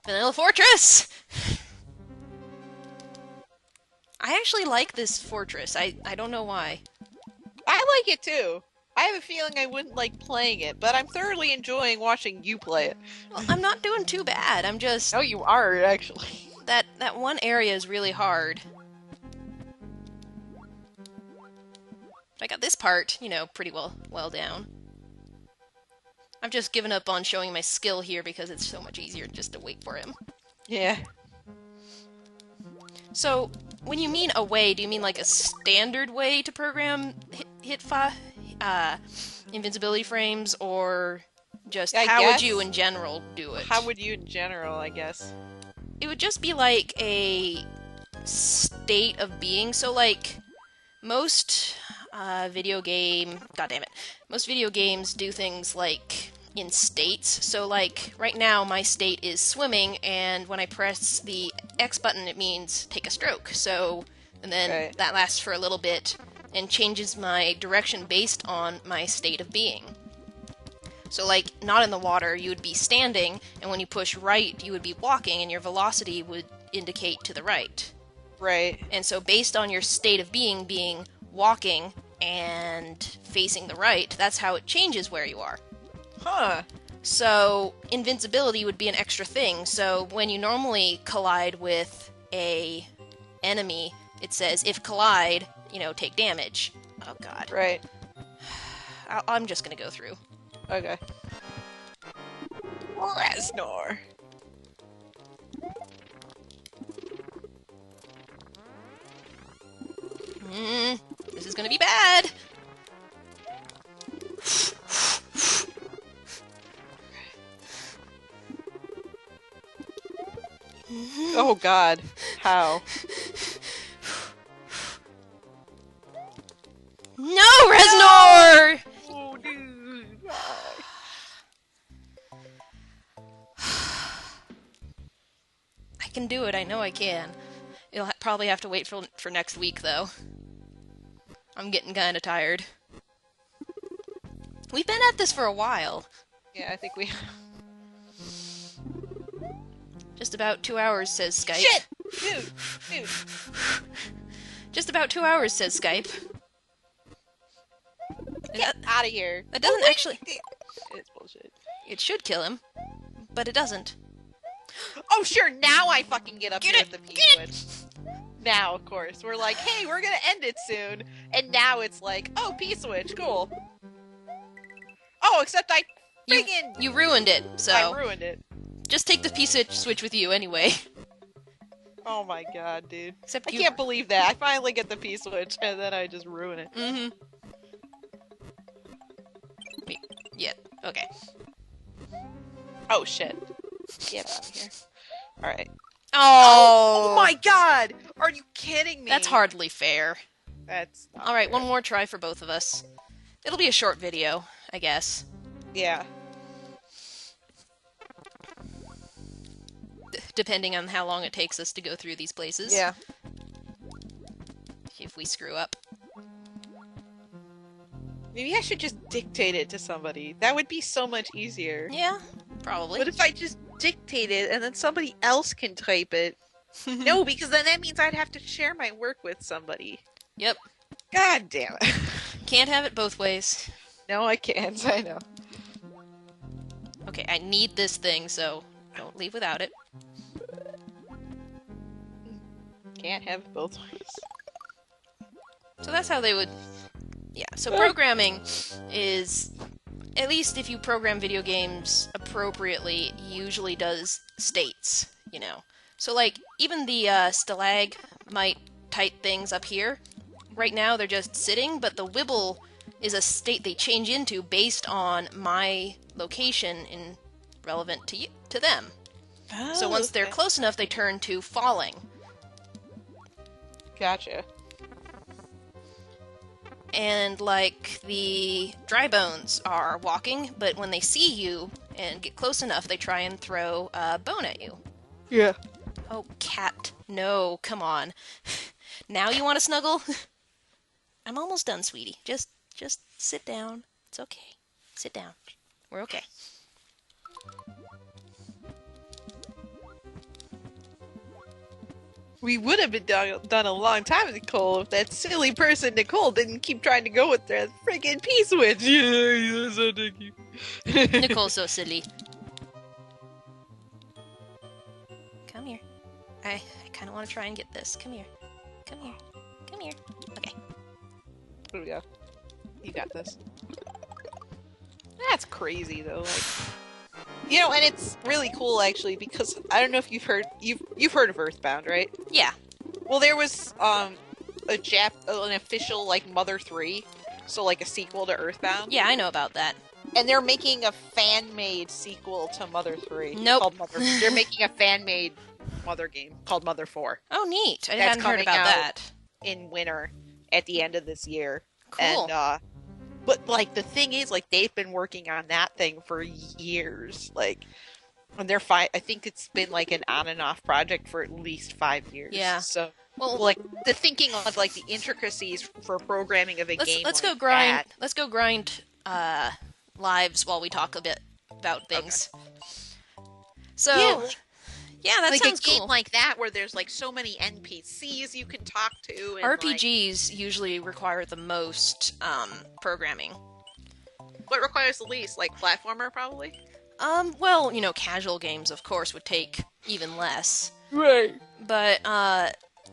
Vanilla Fortress! I actually like this fortress. I don't know why. I like it too. I have a feeling I wouldn't like playing it, but I'm thoroughly enjoying watching you play it. Well, I'm not doing too bad. I'm just... No, you are, actually. That one area is really hard. I got this part, you know, pretty well down. I've just given up on showing my skill here because it's so much easier just to wait for him. Yeah. So, when you mean a way, do you mean like a standard way to program invincibility frames, or just I how would guess. you in general do it? How would you in general, I guess? It would just be like a state of being. So, like, most video game... God damn it. Most video games do things like in states. So, like, right now my state is swimming, and when I press the X button, it means take a stroke. So, and then that lasts for a little bit and changes my direction based on my state of being. So, like, not in the water, you would be standing, and when you push right, you would be walking, and your velocity would indicate to the right. Right. And so, based on your state of being walking and facing the right, that's how it changes where you are. Huh. So, invincibility would be an extra thing. So, when you normally collide with a enemy, it says, if collide, you know, take damage. Oh, God. Right. I'm just gonna go through. Okay. Reznor. This is gonna be bad! Oh god. How? No, Reznor! Oh, dude. I can do it, I know I can. You'll probably have to wait for next week, though. I'm getting kinda tired. We've been at this for a while. Yeah, I think we... Just about 2 hours, says Skype. Shit! Dude! Just about 2 hours, says Skype. Get out of here! That doesn't actually... It's bullshit. It should kill him, but it doesn't. Oh, sure, now I fucking get up Get here it! with the Get P-switch. Now, of course. We're like, hey, we're gonna end it soon. And now it's like, oh, P-switch, cool. Oh, except I friggin... You ruined it, so... I ruined it. Just take the P-switch with you anyway. Oh my god, dude. Except I you... can't believe that. I finally get the P-switch, and then I just ruin it. Mm-hmm. Wait, yeah, okay. Oh, shit. Get out of here. Alright. Oh! Oh my god! Are you kidding me? That's hardly fair. That's not Alright, fair. one more try for both of us. It'll be a short video, I guess. Yeah. Depending on how long it takes us to go through these places. Yeah. If we screw up. Maybe I should just dictate it to somebody. That would be so much easier. Yeah, probably. What if I just dictate it and then somebody else can type it? No, because then that means I'd have to share my work with somebody. Yep. God damn it. Can't have it both ways. No, I can't. I know. Okay, I need this thing, so don't leave without it. Can't have it both ways. So that's how they would... Yeah, so programming is... At least if you program video games appropriately, usually does states, you know. So, like, even the stalagmite-type things up here, right now they're just sitting, but the Wibble is a state they change into based on my location in relevant to them. Oh, So once they're close enough, they turn to falling. Gotcha. And, like, the dry bones are walking, but when they see you and get close enough, they try and throw a bone at you. Yeah. Oh, cat. No, come on. Now you want to snuggle? I'm almost done, sweetie. Just sit down. It's okay. Sit down. We're okay. We would have been done a long time, Nicole, if that silly person Nicole didn't keep trying to go with that freaking P-switch. Yeah, so dicky. Nicole's so silly. Come here. I kind of want to try and get this. Come here. Come here. Come here. Okay. There we go. You got this. That's crazy though. Like, you know, and it's really cool actually because I don't know if you've heard of Earthbound, right? Yeah. Well, there was an official like Mother 3, so like a sequel to Earthbound. Yeah, I know about that. And they're making a fan-made sequel to Mother 3. Nope. Called Mother. They're making a fan-made Mother game called Mother 4. Oh, neat. I That's hadn't heard coming about out that. in winter at the end of this year. Cool. And but like the thing is, like they've been working on that thing for years. Like, and they're fine. I think it's been like an on and off project for at least 5 years. Yeah. So, Well, like the thinking of like the intricacies for programming of a game. let's like go grind. that. Let's go grind lives while we talk a bit about things. So Yeah, like, yeah, that like sounds a game cool. like that where there's like so many NPCs you can talk to. And, RPGs usually require the most programming. like, what requires the least? Like platformer, probably. Well, you know, casual games, of course, would take even less. Right. But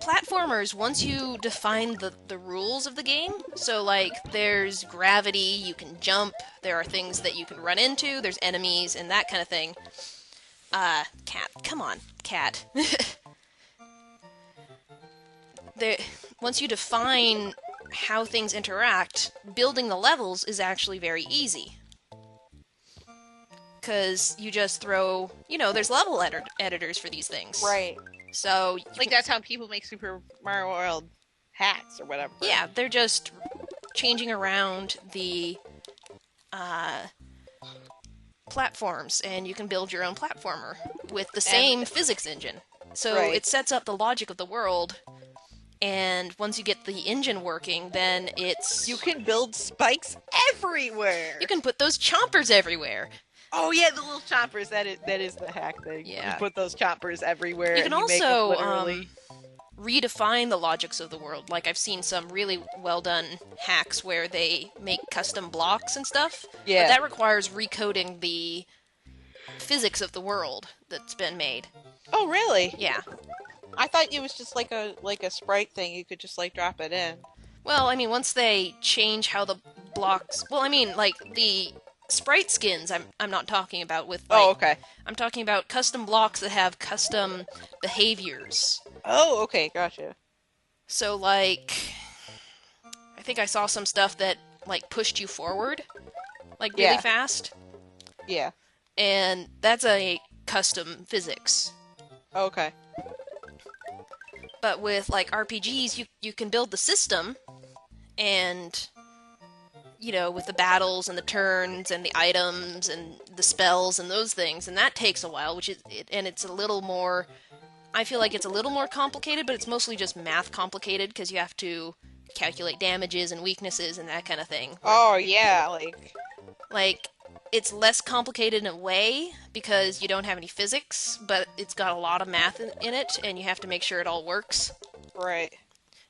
platformers, once you define the rules of the game, so like there's gravity, you can jump, there are things that you can run into, there's enemies and that kind of thing. Cat, come on, cat. Once you define how things interact, building the levels is actually very easy. Because you just throw, you know, there's level editors for these things. Right. So, Like that's how people make Super Mario World hats or whatever. yeah, they're just changing around the platforms, and you can build your own platformer with the same physics engine. So Right. it sets up the logic of the world, and once you get the engine working, then it's... You can build spikes everywhere. You can put those chompers everywhere. Oh yeah, the little choppers. That is the hack thing. Yeah. You put those choppers everywhere. You can and make them also literally. redefine the logics of the world. Like, I've seen some really well-done hacks where they make custom blocks and stuff. Yeah. But that requires recoding the physics of the world that's been made. Oh really? Yeah. I thought it was just like a sprite thing. You could just like drop it in. Well, I mean, once they change how the blocks... Well, I mean, like, the sprite skins I'm not talking about with, like... Oh okay. I'm talking about custom blocks that have custom behaviors. Oh okay, gotcha. So, like... I think I saw some stuff that, like, pushed you forward, like, really Yeah. fast. Yeah. And that's a custom physics. Okay. But with, like, RPGs, you can build the system, and, you know, with the battles and the turns and the items and the spells and those things, and that takes a while, and it's a little more... I feel like it's a little more complicated, but it's mostly just math complicated, because you have to calculate damages and weaknesses and that kind of thing. Oh yeah, Like, it's less complicated in a way, because you don't have any physics, but it's got a lot of math in it, and you have to make sure it all works. right.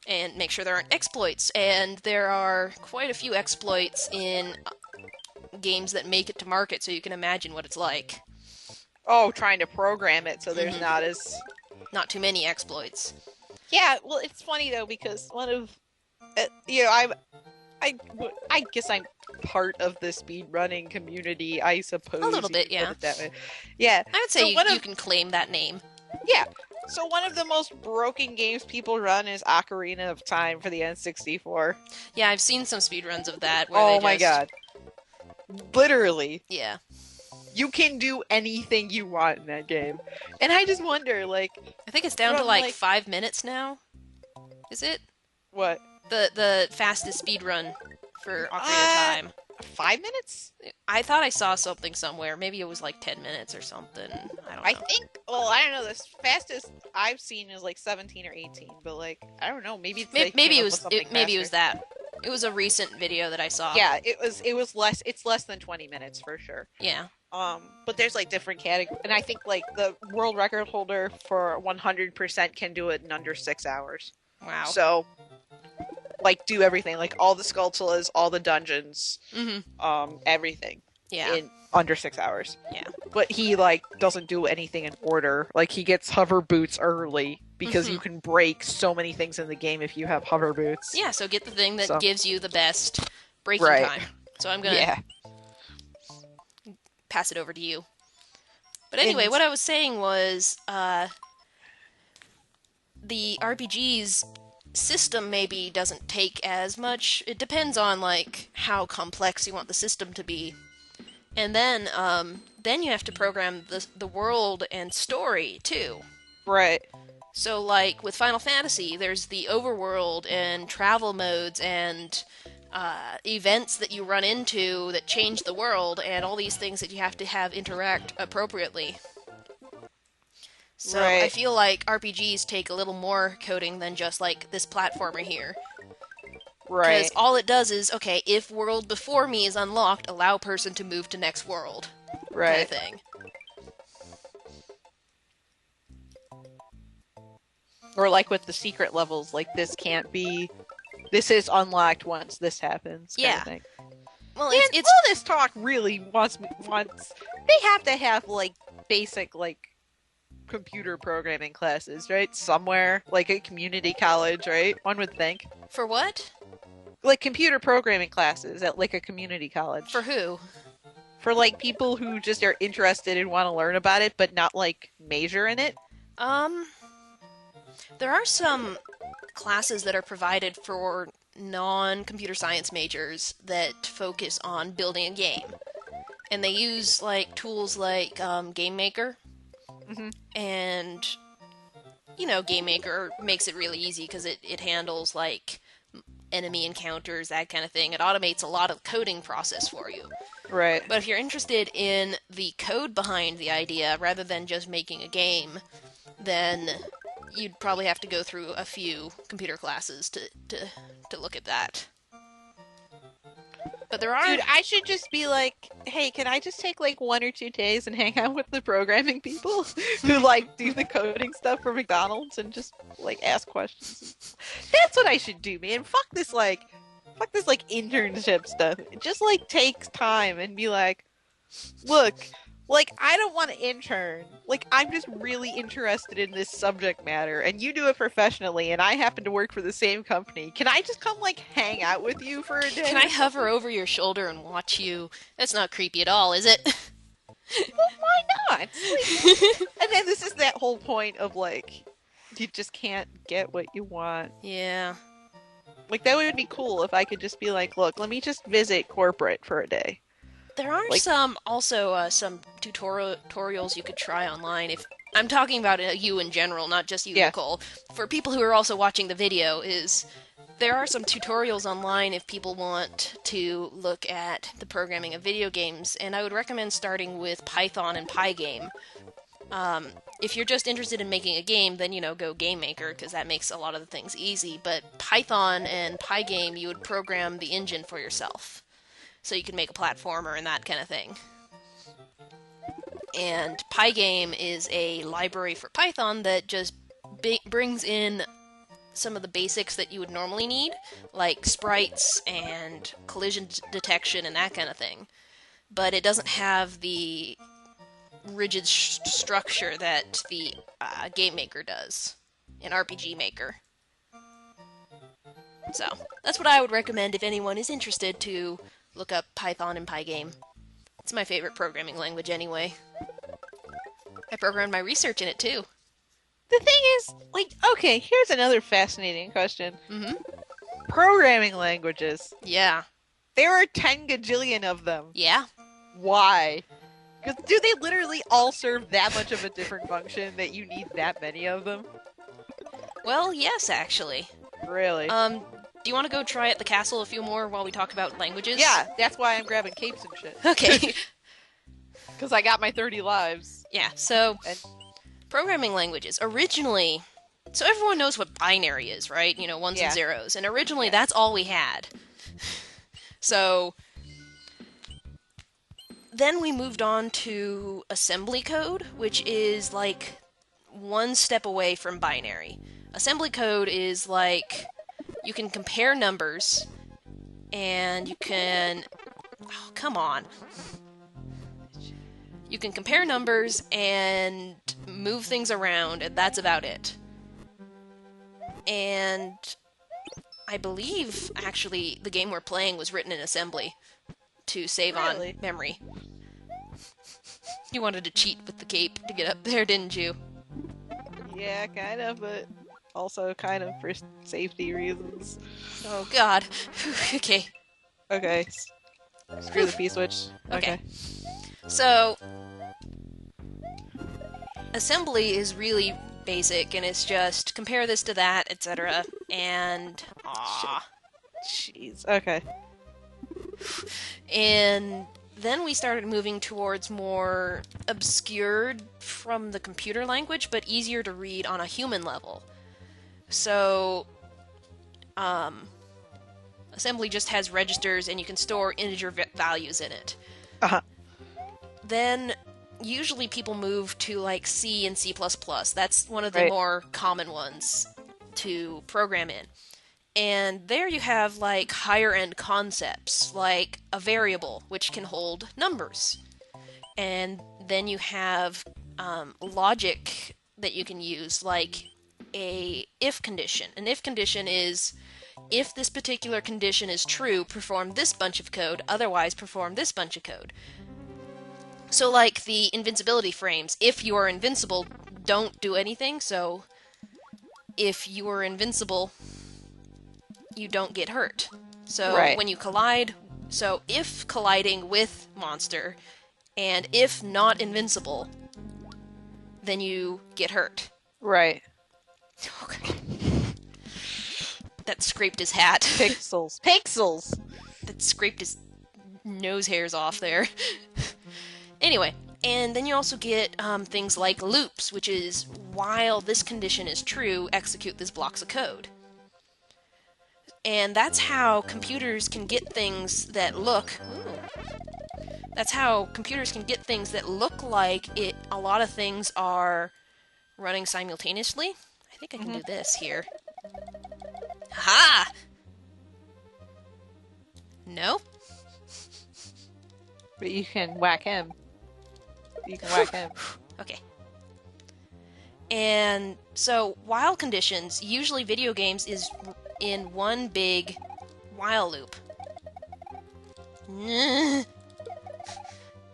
And make sure there aren't exploits. And there are quite a few exploits in games that make it to market, so you can imagine what it's like. Oh, trying to program it so there's Mhm. not as. Not too many exploits. Yeah, well, it's funny though because one of, you know, I guess I'm part of the speedrunning community, I suppose. A little you bit, could yeah. put it that way. Yeah. I would say So you, one you of- can claim that name. Yeah. So one of the most broken games people run is Ocarina of Time for the N64. Yeah, I've seen some speedruns of that. Where Oh they my just, god. Literally. Yeah. You can do anything you want in that game. And I just wonder, like, I think it's down to From, like like- 5 minutes now. Is it? what? The fastest speedrun for Ocarina of Time. 5 minutes? I thought I saw something somewhere. Maybe it was like 10 minutes or something. I don't know. I think, well, I don't know, the fastest I've seen is like 17 or 18, but like, I don't know, maybe it's Maybe, they maybe came it up was with something maybe it was faster. that. It was a recent video that I saw. Yeah, it was less. It's less than 20 minutes for sure. Yeah. But there's like different categories, and I think like the world record holder for 100% can do it in under 6 hours. Wow. So, like, do everything, like all the Skulltulas, all the dungeons, everything. Yeah. In under 6 hours. Yeah. But he like doesn't do anything in order. Like he gets hover boots early because you can break so many things in the game if you have hover boots. Yeah, so get the thing that gives you the best breaking time. So I'm gonna pass it over to you. But anyway, what I was saying was the RPG's system maybe doesn't take as much. It depends on like how complex you want the system to be. And then you have to program the world and story too. Right. So like with Final Fantasy, there's the overworld and travel modes and events that you run into that change the world and all these things that you have to have interact appropriately. So I feel like RPGs take a little more coding than just like this platformer here. Right. Because all it does is, okay, if world before me is unlocked, allow person to move to next world. Right. Kind of thing. Or like with the secret levels, like this is unlocked once this happens. Kind of thing. Well, it's all this talk really wants they have to have like basic like computer programming classes, right? Somewhere, like a community college, right? One would think. For what? Like computer programming classes at like a community college. For who? For like people who just are interested and want to learn about it, but not like major in it. There are some classes that are provided for non-computer science majors that focus on building a game. And they use like tools like Game Maker. And Game Maker makes it really easy because it handles like enemy encounters, that kind of thing. It automates a lot of the coding process for you. Right. But if you're interested in the code behind the idea rather than just making a game, then you'd probably have to go through a few computer classes to look at that. But there are... Dude, I should just be like, hey, can I just take like 1 or 2 days and hang out with the programming people who like do the coding stuff for McDonald's and just like ask questions? That's what I should do, man. Fuck this like internship stuff. It just like takes time and be like, look, like I don't want to intern. Like I'm just really interested in this subject matter and you do it professionally and I happen to work for the same company. Can I just come like hang out with you for a day? Can I hover over your shoulder and watch you? That's not creepy at all, is it? Well, why not? Like, and then this is that whole point of like, you just can't get what you want. Yeah. Like that would be cool if I could just be like, look, let me just visit corporate for a day. There are some tutorials you could try online. If I'm talking about you in general, not just you, Nicole. For people who are also watching the video, there are some tutorials online if people want to look at the programming of video games, and I would recommend starting with Python and Pygame. If you're just interested in making a game, then, go Game Maker, because that makes a lot of the things easy. But Python and Pygame, you would program the engine for yourself. So you can make a platformer and that kind of thing. And Pygame is a library for Python that just brings in some of the basics that you would normally need, like sprites and collision detection and that kind of thing. But it doesn't have the rigid structure that the Game Maker does in RPG Maker. So, that's what I would recommend if anyone is interested to look up Python and Pygame. It's my favorite programming language anyway. I programmed my research in it too. The thing is, like, okay, here's another fascinating question. Mm-hmm. Programming languages. Yeah. There are 10 gajillion of them. Yeah. Why? Because do they literally all serve that much of a different function that you need that many of them? Well, yes, actually. Really? Do you want to go try at the castle a few more while we talk about languages? Yeah, that's why I'm grabbing capes and shit. Okay. Because I got my 30 lives. Yeah, so programming languages. Originally, so everyone knows what binary is, right? Ones and zeros. And originally, that's all we had. So then we moved on to assembly code, which is like one step away from binary. Assembly code is like you can compare numbers and you can. Oh, come on. You can compare numbers and move things around, and that's about it. And I believe, actually, the game we're playing was written in assembly to save Really? on memory. You wanted to cheat with the cape to get up there, didn't you? Yeah, kind of, but also kind of for safety reasons. Oh, God. Okay. Okay. Screw the P-switch. Okay. So, assembly is really basic, and it's just compare this to that, etc. And Jeez. Okay. And then we started moving towards more obscured from the computer language, but easier to read on a human level. So, assembly just has registers, and you can store integer values in it. Uh-huh. Then usually people move to like C and C++. That's one of the Right. more common ones to program in. And there you have like higher end concepts, like a variable, which can hold numbers. And then you have logic that you can use, like a if condition. An if condition is, if this particular condition is true, perform this bunch of code, otherwise perform this bunch of code. So like the invincibility frames, if you are invincible, don't do anything, so if you are invincible, you don't get hurt. So Right. when you collide, so if colliding with monster, and if not invincible, then you get hurt. Right. That scraped his hat. Pixels. Pixels! That scraped his nose hairs off there. Anyway, and then you also get things like loops, which is while this condition is true, execute these blocks of code. And that's how computers can get things that look. That's how computers can get things that look like it. A lot of things are running simultaneously. I think I can do this here. Ha! No? But you can whack him. You can whack him. Okay. And so, while conditions, usually video games is in one big while loop.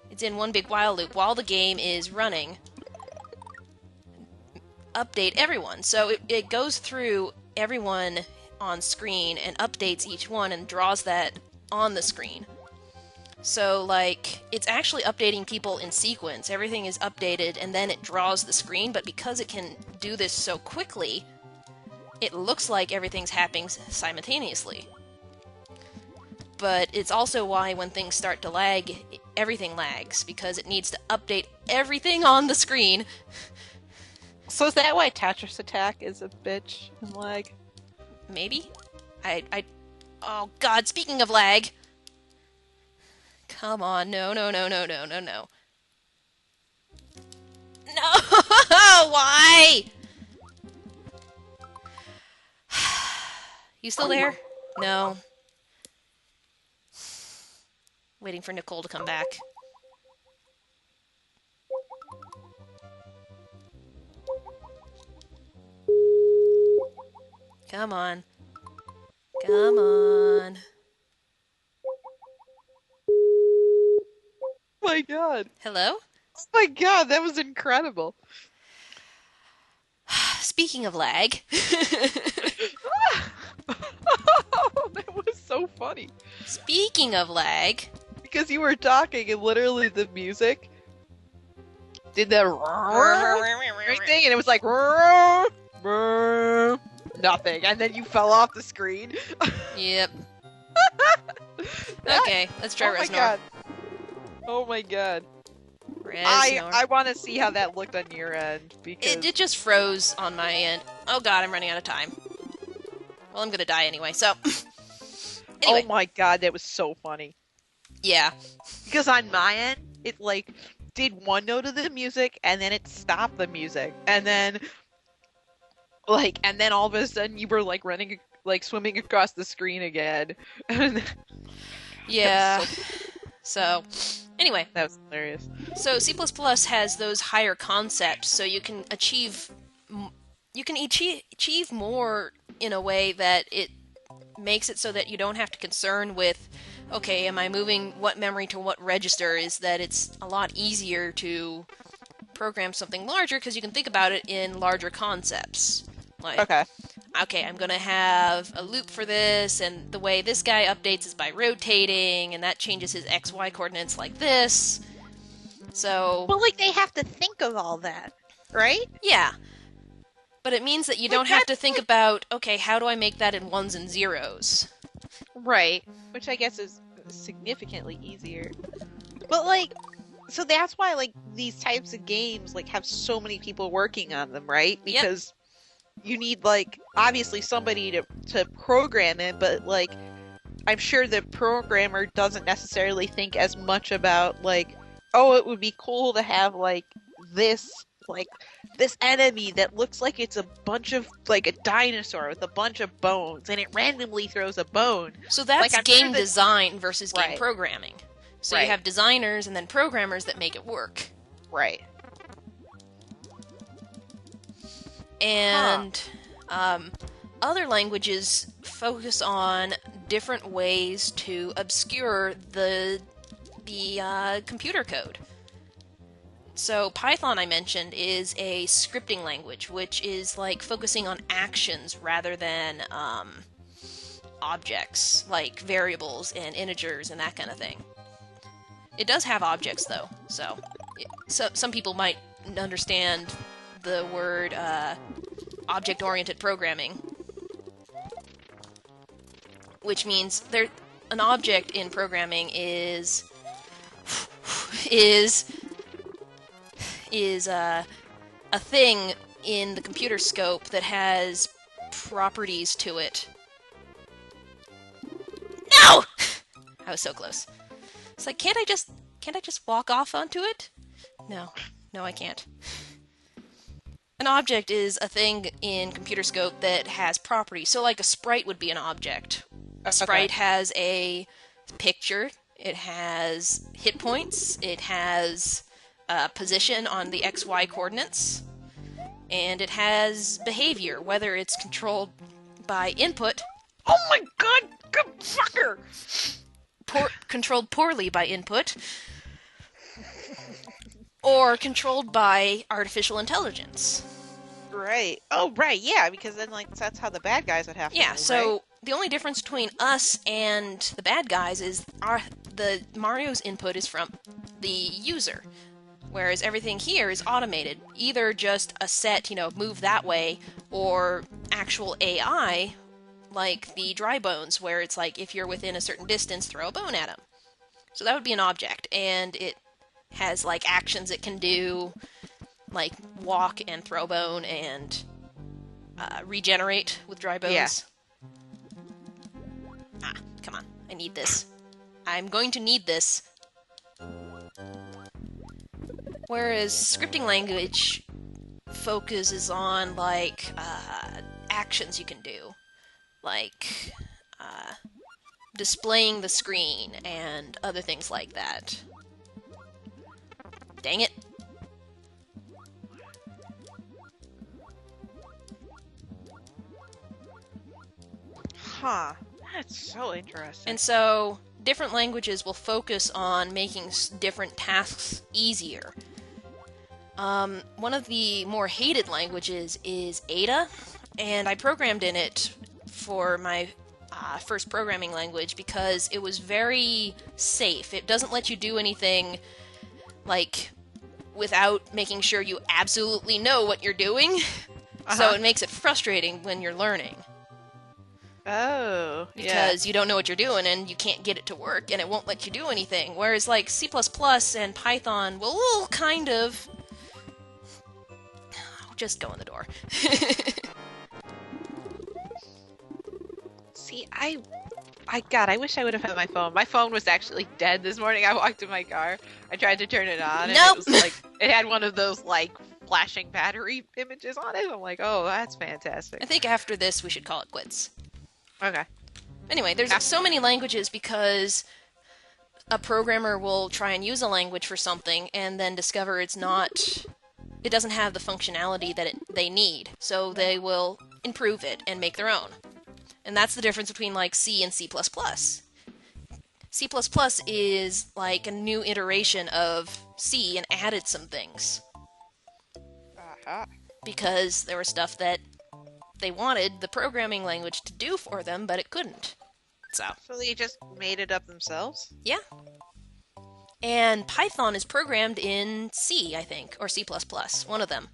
It's in one big while loop while the game is running. Update everyone. So it goes through everyone on screen and updates each one and draws that on the screen. So, like, it's actually updating people in sequence. Everything is updated, and then it draws the screen, but because it can do this so quickly, it looks like everything's happening simultaneously. But it's also why when things start to lag, everything lags, because it needs to update everything on the screen. So is that why Tetris Attack is a bitch and lag? Maybe? Oh god, speaking of lag! Come on, no. No! Why? You still there? No. Waiting for Nicole to come back. Come on. Come on. Oh my god. Hello? Oh my god, that was incredible. Speaking of lag. That was so funny. Speaking of lag. Because you were talking and literally the music did that thing and it was like nothing and then you fell off the screen. Yep. Okay, let's try Oh my Reznor. god. Oh my god. Reznor. I want to see how that looked on your end because It just froze on my end. Oh god, I'm running out of time. Well, I'm gonna die anyway, so... Anyway, Oh my god, that was so funny. yeah. Because on my end, it like did one note of the music and then it stopped the music. And then all of a sudden you were like running like swimming across the screen again. And Yeah. so- So, anyway, that was hilarious. so C++ has those higher concepts, so you can achieve more in a way that it makes it so that you don't have to concern with, okay, am I moving what memory to what register? Is that it's a lot easier to program something larger because you can think about it in larger concepts. Like, okay, I'm gonna have a loop for this, and the way this guy updates is by rotating, and that changes his XY coordinates like this. So, Well, like they have to think of all that, right? yeah. But it means that you Like, don't have to that's think about, okay, how do I make that in ones and zeros? Right. Which I guess is significantly easier. But like so that's why like these types of games like have so many people working on them, right? Yep. Because you need like obviously somebody to program it, but like I'm sure the programmer doesn't necessarily think as much about like, oh, it would be cool to have like this enemy that looks like it's a bunch of like a dinosaur with a bunch of bones and it randomly throws a bone. So that's Like, I'm game sure that- design versus game Right. programming. So you Right. have designers and then programmers that make it work. Right. And other languages focus on different ways to obscure the computer code. So Python, I mentioned, is a scripting language, which is like focusing on actions rather than objects, like variables and integers and that kind of thing. It does have objects, though, so some people might understand the word object-oriented programming, which means an object in programming is a thing in the computer scope that has properties to it. No! I was so close. It's like, can't I just walk off onto it? No, I can't. An object is a thing in computer scope that has properties. So like a sprite would be an object. A sprite has a picture, it has hit points, it has position on the XY coordinates, and it has behavior, whether it's controlled by input. Oh my god, good fucker! Controlled poorly by input, or controlled by artificial intelligence. Right. Oh, right, yeah, because then, like, that's how the bad guys would have to Yeah, move, so right? the only difference between us and the bad guys is the Mario's input is from the user, whereas everything here is automated. Either just a set, move that way, or actual AI, like the dry bones, where it's like, if you're within a certain distance, throw a bone at him. So that would be an object, and it has, like, actions it can do, like walk and throw bone and regenerate with dry bones. Yeah. Ah, come on. I need this. I'm going to need this. Whereas scripting language focuses on, like, actions you can do. Like, displaying the screen and other things like that. Dang it. Huh. That's so interesting. And so, different languages will focus on making different tasks easier. One of the more hated languages is Ada, and I programmed in it for my first programming language because it was very safe. It doesn't let you do anything, like, without making sure you absolutely know what you're doing. So it makes it frustrating when you're learning. Oh, Because you don't know what you're doing and you can't get it to work and it won't let you do anything. Whereas like C++ and Python will kind of... just go in the door. See, I I wish I would have had my phone. My phone was actually dead this morning. I walked in my car. I tried to turn it on, and Nope. it was like it had one of those like flashing battery images on it. I'm like, oh, that's fantastic. I think after this we should call it quits. Okay. Anyway, there's so many languages because a programmer will try and use a language for something and then discover it doesn't have the functionality that they need. So they will improve it and make their own. And that's the difference between like C and C++. C++ is like a new iteration of C and added some things. Because there was stuff that they wanted the programming language to do for them, but it couldn't. So they just made it up themselves? yeah. And Python is programmed in C, I think, or C++, one of them.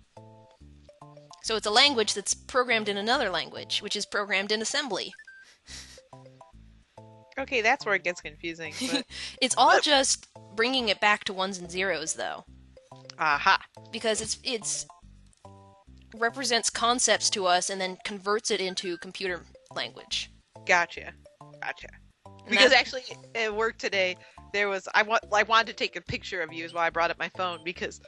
So it's a language that's programmed in another language, which is programmed in assembly. Okay, that's where it gets confusing. But... It's all just bringing it back to ones and zeros, though. Aha. Because it's represents concepts to us and then converts it into computer language. Gotcha. Because actually, at work today, there was I wanted to take a picture of you is why I brought up my phone, because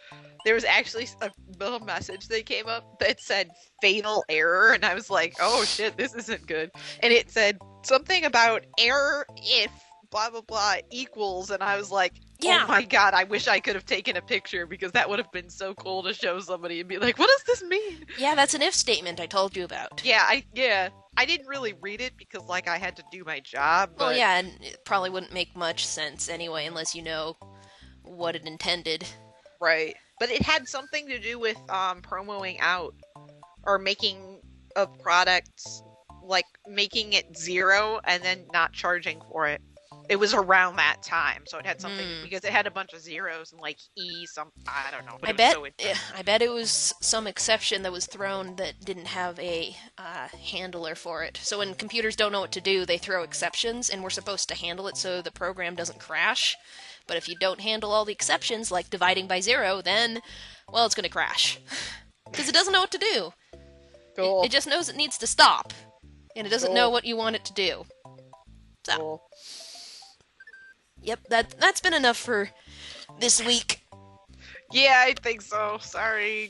there was actually a little message that came up that said fatal error, and I was like, oh shit, this isn't good. And it said something about error if blah blah blah equals, and I was like, yeah. Oh my god, I wish I could have taken a picture, because that would have been so cool to show somebody and be like, what does this mean? Yeah, that's an if statement I told you about. I didn't really read it because, like, I had to do my job. But... Well, yeah, and it probably wouldn't make much sense anyway unless you know what it intended. Right. But it had something to do with promoing out or making a product, like, making it zero and then not charging for it. It was around that time, so it had something because it had a bunch of zeros and like I don't know. But I bet it was some exception that was thrown that didn't have a handler for it. So when computers don't know what to do, they throw exceptions, and we're supposed to handle it so the program doesn't crash. But if you don't handle all the exceptions, like dividing by zero, then well, it's going to crash because it doesn't know what to do. Cool. It just knows it needs to stop, and it doesn't know what you want it to do. So. Cool. Yep, that's been enough for this week. Yeah, I think so. Sorry,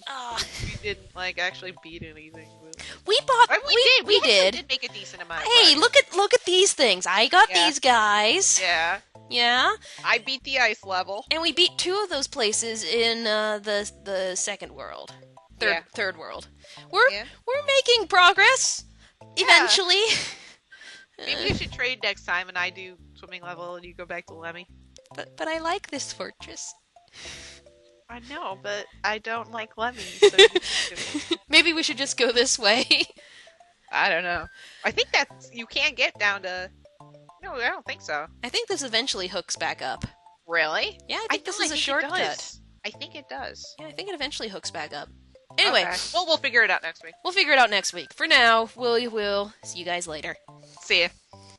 we didn't like actually beat anything. But... We bought. We did make a decent amount. Hey, look at these things. I got these guys. Yeah. Yeah. I beat the ice level, and we beat 2 of those places in the second world, third world. We're making progress. Eventually. Maybe we should trade next time, and I do swimming level, and you go back to Lemmy. But I like this fortress. I know, but I don't like Lemmy. So maybe we should just go this way. I don't know. I think that you can't get down to. No, I don't think so. I think this eventually hooks back up. Really? Yeah, I think this is a shortcut. I think it does. Yeah, I think it eventually hooks back up. Anyway, well, we'll figure it out next week. For now, we'll see you guys later. See ya.